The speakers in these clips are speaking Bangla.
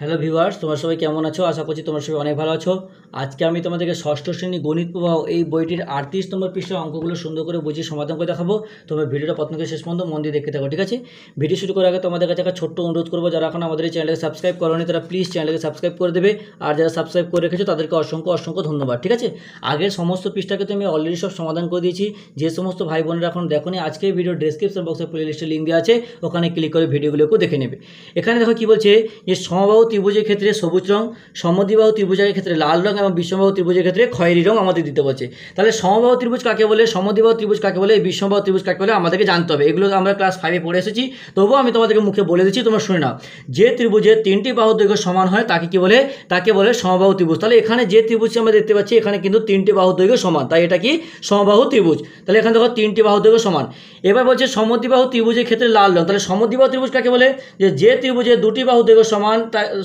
হ্যালো ভিউয়ার্স, তোমরা সবাই কেমন আছো? আশা করছি তোমরা সবাই অনেক ভালো আছো। আজকে আমি তোমাদেরকে ষষ্ঠ শ্রেণী গণিত প্রবাহ এই বইটির 38 নম্বর পৃষ্ঠার অঙ্কগুলো সুন্দর করে বুঝিয়ে সমাধান করে দেখাবো। তোমরা ভিডিওটা প্রথম থেকে শেষ পর্যন্ত মন দিয়ে দেখতে থাকো, ঠিক আছে? ভিডিও শুরু করার আগে তোমাদের কাছে একটা ছোট্ট অনুরোধ করবো, যারা এখন আমাদের এই চ্যানেলকে সাবস্ক্রাইব করোনি তারা প্লিজ চ্যানেলকে সাবস্ক্রাইব করে দেবে, আর যারা সাবস্ক্রাইব করে রেখেছো তাদেরকে অসংখ্য অসংখ্য ধন্যবাদ, ঠিক আছে? আগের সমস্ত পৃষ্ঠাকে তো আমি অলরেডি সব সমাধান করে দিয়েছি। যে সমস্ত ভাই বোনেরা এখন দেখোনি, আজকে ভিডিও ডেসক্রিপশন বক্সে প্লেলিস্টের লিঙ্ক দেওয়া আছে, ওখানে ক্লিক করে ভিডিওগুলোকে দেখে নেবে। এখানে দেখো কি বলছে, যে সমবাহু ত্রিভুজের ক্ষেত্রে সবুজ রং, সমদ্বিবাহু ত্রিভুজের ক্ষেত্রে লাল রং এবং বিষমবাহু ত্রিভুজের ক্ষেত্রে খয়েরি রং আমাদের দিতে বলছে। তাহলে সমবাহু ত্রিভুজ কাকে বলে, সমদ্বিবাহু ত্রিভুজ কাকে বলে, বিষমবাহু ত্রিভুজ কাকে বলে আমাদেরকে জানতে হবে। এগুলো আমরা ক্লাস 5-এ পড়ে এসেছি, তবুও আমি তোমাদেরকে মুখে বলে দিচ্ছি, তোমরা শুনে নাও। যে ত্রিভুজের তিনটি বাহু দৈর্ঘ্য সমান হয় তাকে কি বলে, তাকে বলে সমবাহু ত্রিভুজ। তাহলে এখানে যে ত্রিভুজটি আমরা দেখতে পাচ্ছি, এখানে কিন্তু তিনটি বাহু দৈর্ঘ্য সমান, তাই এটা কি সমবাহু ত্রিভুজ। তাহলে এখানে দেখো তিনটি বাহু দৈর্ঘ্য সমান। এবার বলছে সমদ্বিবাহু ত্রিভুজের ক্ষেত্রে লাল রং। তাহলে সমদ্বিবাহু ত্রিভুজ কাকে বলে, যে ত্রিভুজের দুটি বাহু দৈর্ঘ্য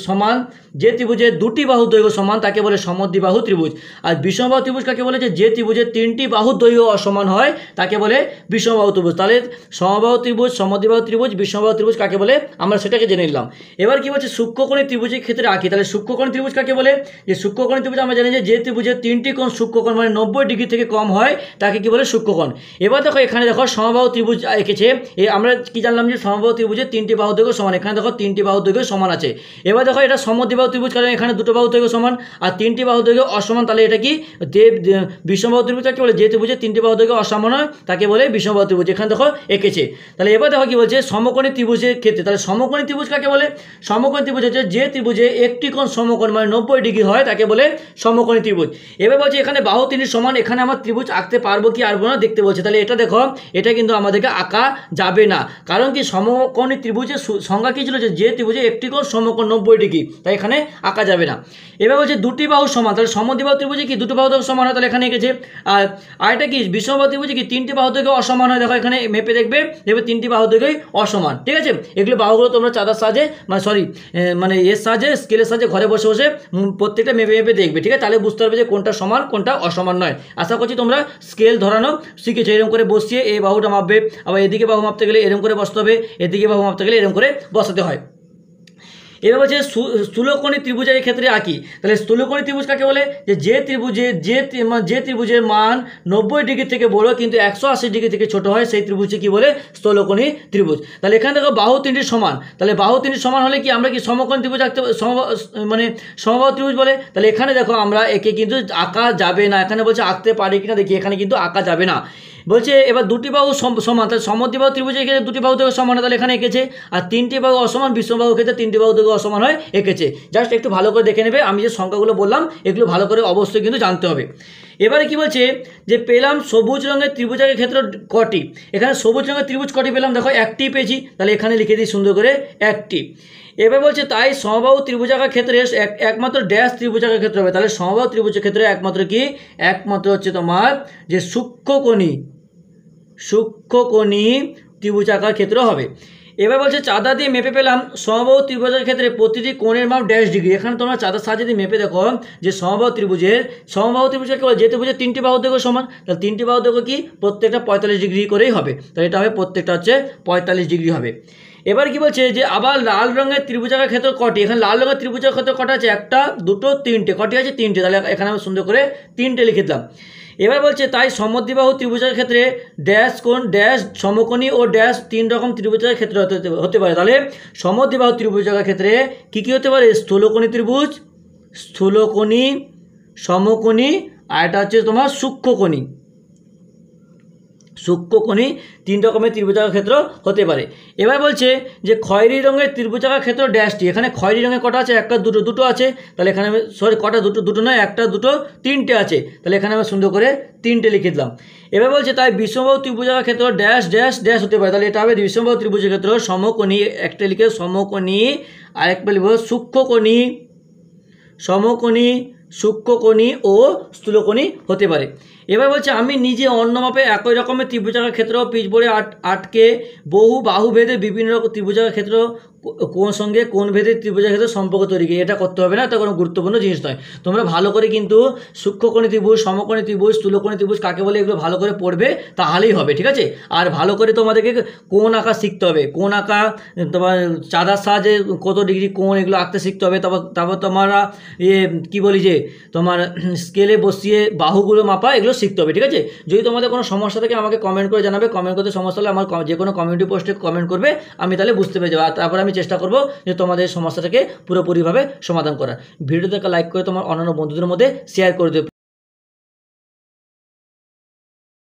সমান, যে ত্রিভুজের দুটি বাহু দৈর্ঘ্য সমান তাকে বলে সমদ্বিবাহু ত্রিভুজ। আর বিষমবাহু ত্রিভুজ কাকে বলে, যে ত্রিভুজের তিনটি বাহু দৈর্ঘ্য অসমান হয় তাকে বলে বিষমবাহু ত্রিভুজ। তাহলে সমবাহু ত্রিভুজ, সমদ্বিবাহু ত্রিভুজ, বিষমবাহু ত্রিভুজ কাকে বলে আমরা সেটাকে জেনে নিলাম। এবার কি বলছে, সূক্ষ্মকোণী ত্রিভুজের ক্ষেত্রে আঁকি। তাহলে সূক্ষ্মকোণী ত্রিভুজ কাকে বলে, যে সূক্ষ্মকোণী ত্রিভুজ আমরা জানি যে ত্রিভুজের তিনটি কোণ সূক্ষ্মকোণ মানে 90 ডিগ্রি থেকে কম হয় তাকে কি বলে সূক্ষ্মকোণ। এবার দেখো এখানে দেখো সমবাহু ত্রিভুজ এঁকেছে। আমরা কি জানলাম, যে সমবাহু ত্রিভুজের তিনটি বাহু দৈর্ঘ্য সমান। এখানে দেখো তিনটি বাহু দৈর্ঘ্য সমান আছে। এবার দেখো এটা সমদ্বিবাহু ত্রিভুজ, কারণ এখানে দুটো বাহু দৈর্ঘ্য সমান আর তিনটি বাহু দৈর্ঘ্য অসমান। তাহলে এটা কি বিষমবাহু ত্রিভুজ কাকে বলে, যে ত্রিভুজের তিনটি বাহু দৈর্ঘ্য অসমান হয় তাকে বলে বিষমবাহু ত্রিভুজ। এখানে দেখো এঁকেছে। তাহলে এবার দেখো কি বলছে, সমকোণী ত্রিভুজের ক্ষেত্রে। তাহলে সমকোণী ত্রিভুজ কাকে বলে, সমকোণী ত্রিভুজ হচ্ছে যে ত্রিভুজে একটি কোণ সমকোণ মানে 90 ডিগ্রি হয় তাকে বলে সমকোণী ত্রিভুজ। এবার বলছে এখানে বাহু তিনটি সমান, এখানে আমার ত্রিভুজ আঁকতে পারবো কি পারবো না দেখতে বলছে। তাহলে এটা দেখো, এটা কিন্তু আমাদেরকে আঁকা যাবে না, কারণ কি সমকোণী ত্রিভুজের সংজ্ঞা কি ছিল, যে ত্রিভুজে একটি কোণ সমকোণ 90 ডিগ্রি, তাই এখানে আঁকা যাবে না। এবার বলছে দুটি বাহু সমান। তাহলে সমদ্বিবাহু ত্রিভুজে কি দুটো বাহু দৈর্ঘ্য সমান হয়, তাহলে এখানে এঁকেছে। আর এটা কি বিষমবাহু ত্রিভুজে কি তিনটি বাহু দৈর্ঘ্য অসমান হয়। দেখো এখানে মেপে দেখবে তিনটি বাহু দৈর্ঘ্যই অসমান, ঠিক আছে? এগুলো বাহুগুলো তোমরা চাঁদার সাহায্যে মানে এর সাহায্যে, স্কেলের সাহায্যে ঘরে বসে বসে প্রত্যেকটা মেপে মেপে দেখবে, ঠিক আছে? তাহলে বুঝতে পারবে যে কোনটা সমান কোনটা অসমান নয়। আশা করছি তোমরা স্কেল ধরানো শিখেছো। এরকম করে বসিয়ে এই বাহুটা মাপবে, আবার এদিকে বাহু মাপতে গেলে এরকম করে বসতে হবে, এদিকে বাহু মাপতে গেলে এরকম করে বসাতে হয়। এবার বলছে স্থূলকোণী ত্রিভুজের ক্ষেত্রে আঁকি। তাহলে স্থূলকোণী ত্রিভুজ কাকে বলে, যে ত্রিভুজের মান 90 ডিগ্রি থেকে বড় কিন্তু 180 ডিগ্রি থেকে ছোট হয় সেই ত্রিভুজকে কি বলে, স্থূলকোণী ত্রিভুজ। তাহলে এখানে দেখো বাহু তিনটি সমান। তাহলে বাহু তিনটি সমান হলে কি আমরা কি সমকোণী ত্রিভুজ আঁকতে, সমবাহু ত্রিভুজ বলে। তাহলে এখানে দেখো আমরা একে কিন্তু আঁকা যাবে না। এখানে বলছে আঁকতে পারি কিনা দেখি, এখানে কিন্তু আঁকা যাবে না। বলছে এবার দুটি বাহু সমান। তাহলে সমদ্বিবাহু ত্রিভুজের ক্ষেত্রে দুটি বাহু দৈর্ঘ্য সমান হয়, তাহলে এখানে এঁকেছে। আর তিনটি বাহু অসমান, বিষমবাহুর ক্ষেত্রে তিনটি বাহু দৈর্ঘ্য অসমান হয়, এঁকেছে। জাস্ট একটু ভালো করে দেখে নেবে, আমি যে সংখ্যাগুলো বললাম এগুলো ভালো করে অবশ্যই কিন্তু জানতে হবে। এবারে কি বলছে, যে পেলাম সবুজ রঙের ত্রিভুজের ক্ষেত্রে কটি। এখানে সবুজ রঙের ত্রিভুজ কটি পেলাম, দেখো একটি পেয়েছি। তাহলে এখানে লিখে দিই সুন্দর করে একটি। এবার বলছে তাই সমবাহু ত্রিভুজাকার ক্ষেত্রে একমাত্র ড্যাশ ত্রিভুজাকার ক্ষেত্রে হবে। তাহলে সমবাহু ত্রিভুজের ক্ষেত্রে একমাত্র কি, একমাত্র হচ্ছে তোমার যে সূক্ষ্মকোণী ত্রিভুজাকার ক্ষেত্র হবে। এবার বলছে চাঁদা দিয়ে মেপে পেলাম সমবাহু ত্রিভুজের ক্ষেত্রে প্রতিটি কোণের মাপ ড্যাশ ডিগ্রি। এখানে তোমরা চাঁদার সাহায্যে দিয়ে মেপে দেখো যে সমবাহু ত্রিভুজের কেবল যে ত্রিভুজের তিনটি বাহু দৈর্ঘ্য সমান, তাহলে তিনটি বাহু দৈর্ঘ্য কি প্রত্যেকটা 45 ডিগ্রি করেই হবে। তাহলে এটা হবে প্রত্যেকটা হচ্ছে 45 ডিগ্রি হবে। এবার কি বলছে, যে আবার লাল রঙের ত্রিভুজাকার ক্ষেত্র কটি। এখানে লাল রঙের ত্রিভুজাকার ক্ষেত্র কটা আছে, একটা দুটো তিনটে, কটি আছে তিনটে। তাহলে এখানে আমি সুন্দর করে তিনটে লিখে দিলাম। এবার বলছে তাই সমদ্বিবাহু ত্রিভুজের ক্ষেত্রে ড্যাশ কোণ, ড্যাশ সমকোণী ও ড্যাশ তিন রকম ত্রিভুজের ক্ষেত্রে হতে পারে। তাহলে সমদ্বিবাহু ত্রিভুজের ক্ষেত্রে কী কী হতে পারে, স্থূলকোণী ত্রিভুজ, স্থূলকোণী, সমকোণী, আর এটা হচ্ছে তোমার সূক্ষ্মকোণী। তিন রকমের ত্রিভুজাকার ক্ষেত্র হতে পারে। এবার বলছে যে খয়েরি রঙের ত্রিভুজাকার ক্ষেত্র ড্যাশটি। এখানে খয়েরি রঙের কটা আছে, একটা দুটো আছে। তাহলে এখানে কটা, দুটো নয়, একটা দুটো তিনটে আছে। তাহলে এখানে আমরা সুন্দর করে তিনটে লিখে দিলাম। এবার বলছে তাই বিষমবাহু ত্রিভুজাকার ক্ষেত্র ড্যাশ ড্যাশ ড্যাশ হতে পারে। তাহলে এটা হবে বিষমবাহু ত্রিভুজের ক্ষেত্র সমকোণী, একটা লিখে সমকোণী, আরেকটা লিখব সূক্ষ্মকোণী, সমকোণী, সূক্ষ্মকোণী ও স্থূলকোণী হতে পারে। এবার বলছে আমি নিজে অন্য মাপে একই রকমের ত্রিভুজাকার ক্ষেত্র পিচবোর্ডে আটকে বহু বাহু ভেদে বিভিন্ন রকম ত্রিভুজাকার ক্ষেত্র কোন সঙ্গে কোন ভেদে ত্রিভুজের ক্ষেত্রে সম্পর্ক তৈরি করে, এটা করতে হবে না, এটা কোনো গুরুত্বপূর্ণ জিনিস নয়। তোমরা ভালো করে কিন্তু সূক্ষ্মকোণী ত্রিভুজ, সমকোণী ত্রিভুজ, স্থূলকোণী ত্রিভুজ কাকে বলে এগুলো ভালো করে পড়বে, তাহলেই হবে, ঠিক আছে। আর ভালো করে তোমাদেরকে কোণ আঁকা শিখতে হবে, কোণ আঁকা, তোমার চাঁদার সাহায্যে কত ডিগ্রি কোণ, এগুলো আঁকতে শিখতে হবে। তারপর তোমরা কী বলি যে তোমার স্কেলে বসিয়ে বাহুগুলো মাপা, এগুলো শিখতে হবে, ঠিক আছে। যদি তোমাদের কোনো সমস্যা থাকে আমাকে কমেন্ট করে জানাবে, কমেন্ট করতে সমস্যা হলে আমার যে কোনো কমিউনিটি পোস্টে কমেন্ট করবে, আমি তাহলে বুঝতে পেরে যাবো। আর তারপরে আমি চেষ্টা করবো যে তোমাদের সমস্যাটাকে পুরোপুরিভাবে সমাধান করার। ভিডিওটাকে লাইক করে তোমার অন্যান্য বন্ধুদের মধ্যে শেয়ার করে দেবে।